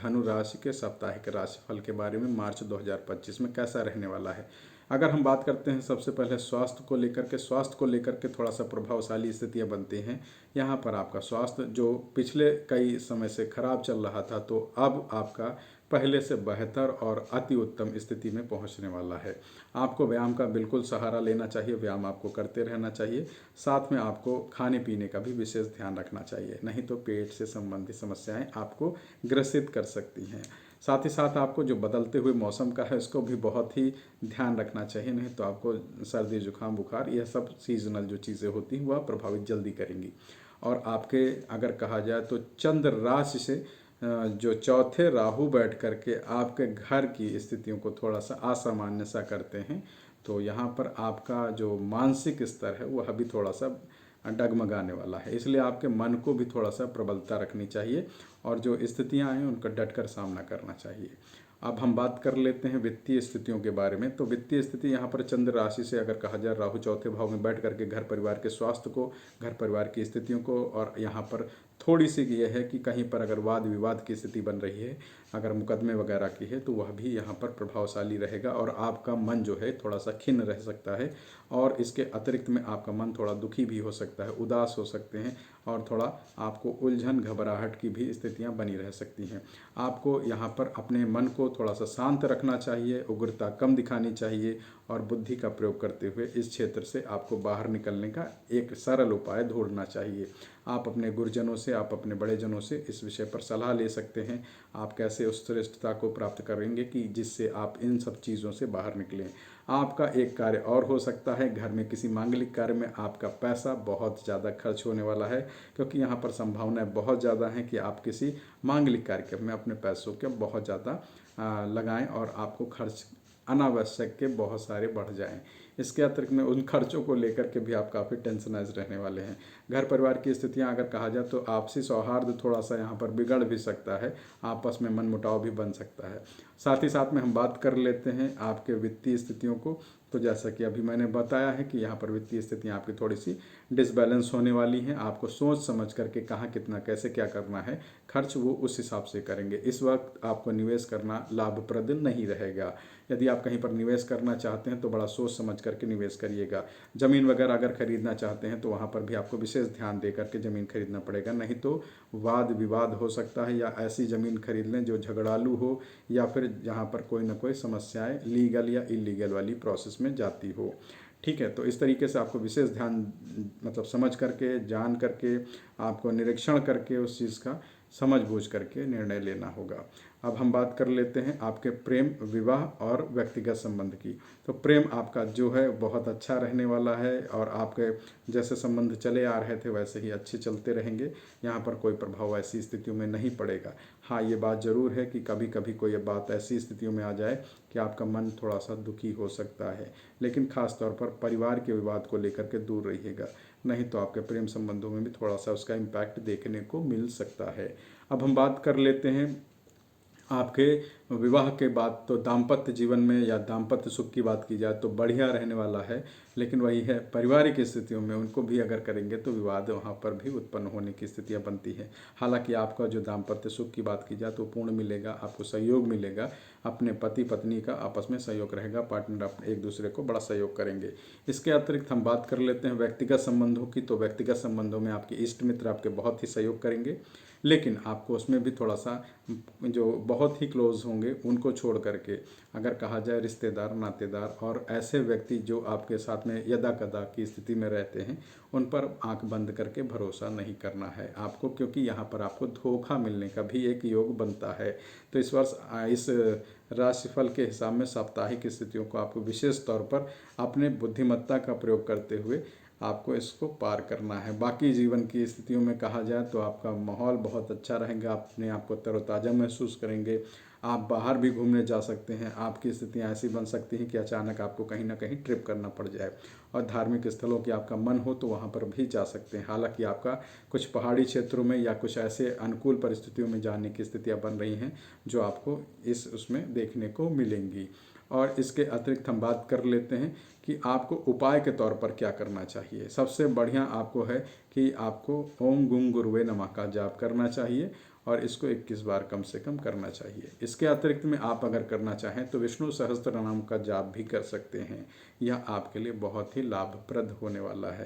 धनु राशि के साप्ताहिक राशिफल के बारे में मार्च 2025 में कैसा रहने वाला है। अगर हम बात करते हैं सबसे पहले स्वास्थ्य को लेकर के थोड़ा सा प्रभावशाली स्थितियां बनती हैं। यहाँ पर आपका स्वास्थ्य जो पिछले कई समय से खराब चल रहा था, तो अब आपका पहले से बेहतर और अति उत्तम स्थिति में पहुंचने वाला है। आपको व्यायाम का बिल्कुल सहारा लेना चाहिए, व्यायाम आपको करते रहना चाहिए। साथ में आपको खाने पीने का भी विशेष ध्यान रखना चाहिए, नहीं तो पेट से संबंधित समस्याएं आपको ग्रसित कर सकती हैं। साथ ही साथ आपको जो बदलते हुए मौसम का है इसको भी बहुत ही ध्यान रखना चाहिए, नहीं तो आपको सर्दी जुकाम बुखार यह सब सीजनल जो चीज़ें होती हैं वह प्रभावित जल्दी करेंगी। और आपके अगर कहा जाए तो चंद्र राशि से जो चौथे राहु बैठ करके आपके घर की स्थितियों को थोड़ा सा असामान्य सा करते हैं, तो यहाँ पर आपका जो मानसिक स्तर है वह भी थोड़ा सा डगमगाने वाला है। इसलिए आपके मन को भी थोड़ा सा प्रबलता रखनी चाहिए और जो स्थितियां हैं उनका डटकर सामना करना चाहिए। अब हम बात कर लेते हैं वित्तीय स्थितियों के बारे में। तो वित्तीय स्थिति यहाँ पर चंद्र राशि से अगर कहा जाए, राहु चौथे भाव में बैठ करके घर परिवार के स्वास्थ्य को, घर परिवार की स्थितियों को, और यहाँ पर थोड़ी सी यह है कि कहीं पर अगर वाद विवाद की स्थिति बन रही है, अगर मुकदमे वगैरह की है, तो वह भी यहाँ पर प्रभावशाली रहेगा और आपका मन जो है थोड़ा सा खिन्न रह सकता है। और इसके अतिरिक्त में आपका मन थोड़ा दुखी भी हो सकता है, उदास हो सकते हैं और थोड़ा आपको उलझन घबराहट की भी स्थितियां बनी रह सकती हैं। आपको यहाँ पर अपने मन को थोड़ा सा शांत रखना चाहिए, उग्रता कम दिखानी चाहिए और बुद्धि का प्रयोग करते हुए इस क्षेत्र से आपको बाहर निकलने का एक सरल उपाय ढूंढना चाहिए। आप अपने गुरुजनों से, आप अपने बड़े जनों से इस विषय पर सलाह ले सकते हैं, आप कैसे उस श्रेष्ठता को प्राप्त करेंगे कि जिससे आप इन सब चीज़ों से बाहर निकलें। आपका एक कार्य और हो सकता है, घर में किसी मांगलिक कार्य में आपका पैसा बहुत ज़्यादा खर्च होने वाला है, क्योंकि यहाँ पर संभावनाएं बहुत ज़्यादा हैं कि आप किसी मांगलिक कार्यक्रम में अपने पैसों के बहुत ज़्यादा लगाएं और आपको खर्च अनावश्यक के बहुत सारे बढ़ जाएं। इसके अतिरिक्त में उन खर्चों को लेकर के भी आप काफ़ी टेंशनाइज रहने वाले हैं। घर परिवार की स्थितियां अगर कहा जाए तो आपसी सौहार्द थोड़ा सा यहाँ पर बिगड़ भी सकता है, आपस में मनमुटाव भी बन सकता है। साथ ही साथ में हम बात कर लेते हैं आपके वित्तीय स्थितियों को। तो जैसा कि अभी मैंने बताया है कि यहाँ पर वित्तीय स्थितियाँ आपकी थोड़ी सी डिसबैलेंस होने वाली हैं। आपको सोच समझ करके कहाँ कितना कैसे क्या करना है खर्च, वो उस हिसाब से करेंगे। इस वक्त आपको निवेश करना लाभप्रद नहीं रहेगा। यदि आप कहीं पर निवेश करना चाहते हैं तो बड़ा सोच समझ करके निवेश करिएगा। ज़मीन वगैरह अगर खरीदना चाहते हैं तो वहाँ पर भी आपको विशेष ध्यान दे करके ज़मीन खरीदना पड़ेगा, नहीं तो वाद विवाद हो सकता है। या ऐसी ज़मीन खरीद लें जो झगड़ालू हो या फिर जहाँ पर कोई ना कोई समस्याएं लीगल या इलीगल वाली प्रोसेस में जाती हो। ठीक है, तो इस तरीके से आपको विशेष ध्यान मतलब समझ करके, जान करके, आपको निरीक्षण करके उस चीज़ का समझ बूझ करके निर्णय लेना होगा। अब हम बात कर लेते हैं आपके प्रेम, विवाह और व्यक्तिगत संबंध की। तो प्रेम आपका जो है बहुत अच्छा रहने वाला है और आपके जैसे संबंध चले आ रहे थे वैसे ही अच्छे चलते रहेंगे। यहाँ पर कोई प्रभाव ऐसी स्थितियों में नहीं पड़ेगा। हाँ, ये बात ज़रूर है कि कभी कभी कोई बात ऐसी स्थितियों में आ जाए कि आपका मन थोड़ा सा दुखी हो सकता है, लेकिन खास तौर पर परिवार के विवाद को लेकर के दूर रहिएगा, नहीं तो आपके प्रेम संबंधों में भी थोड़ा सा उसका इम्पैक्ट देखने को मिल सकता है। अब हम बात कर लेते हैं आपके विवाह के बाद। तो दाम्पत्य जीवन में या दाम्पत्य सुख की बात की जाए तो बढ़िया रहने वाला है, लेकिन वही है पारिवारिक स्थितियों में उनको भी अगर करेंगे तो विवाद वहाँ पर भी उत्पन्न होने की स्थितियाँ बनती हैं। हालांकि आपका जो दाम्पत्य सुख की बात की जाए तो पूर्ण मिलेगा, आपको सहयोग मिलेगा, अपने पति पत्नी का आपस में सहयोग रहेगा, पार्टनर अपने एक दूसरे को बड़ा सहयोग करेंगे। इसके अतिरिक्त हम बात कर लेते हैं व्यक्तिगत संबंधों की। तो व्यक्तिगत संबंधों में आपके इष्ट मित्र आपके बहुत ही सहयोग करेंगे, लेकिन आपको उसमें भी थोड़ा सा जो बहुत ही क्लोज होंगे उनको छोड़ करके अगर कहा जाए रिश्तेदार, नातेदार और ऐसे व्यक्ति जो आपके साथ में यदा कदा की स्थिति में रहते हैं, उन पर आंख बंद करके भरोसा नहीं करना है आपको, क्योंकि यहाँ पर आपको धोखा मिलने का भी एक योग बनता है। तो इस वर्ष इस राशिफल के हिसाब में साप्ताहिक स्थितियों को आपको विशेष तौर पर अपने बुद्धिमत्ता का प्रयोग करते हुए आपको इसको पार करना है। बाकी जीवन की स्थितियों में कहा जाए तो आपका माहौल बहुत अच्छा रहेगा, अपने आप को तरोताज़ा महसूस करेंगे, आप बाहर भी घूमने जा सकते हैं। आपकी स्थितियाँ ऐसी बन सकती हैं कि अचानक आपको कहीं ना कहीं ट्रिप करना पड़ जाए और धार्मिक स्थलों की आपका मन हो तो वहाँ पर भी जा सकते हैं। हालांकि आपका कुछ पहाड़ी क्षेत्रों में या कुछ ऐसे अनुकूल परिस्थितियों में जाने की स्थितियाँ बन रही हैं जो आपको उसमें देखने को मिलेंगी। और इसके अतिरिक्त हम बात कर लेते हैं कि आपको उपाय के तौर पर क्या करना चाहिए। सबसे बढ़िया आपको है कि आपको ओम गुं गुरुवे नमः का जाप करना चाहिए और इसको 21 बार कम से कम करना चाहिए। इसके अतिरिक्त में आप अगर करना चाहें तो विष्णु सहस्त्र नाम का जाप भी कर सकते हैं। यह आपके लिए बहुत ही लाभप्रद होने वाला है।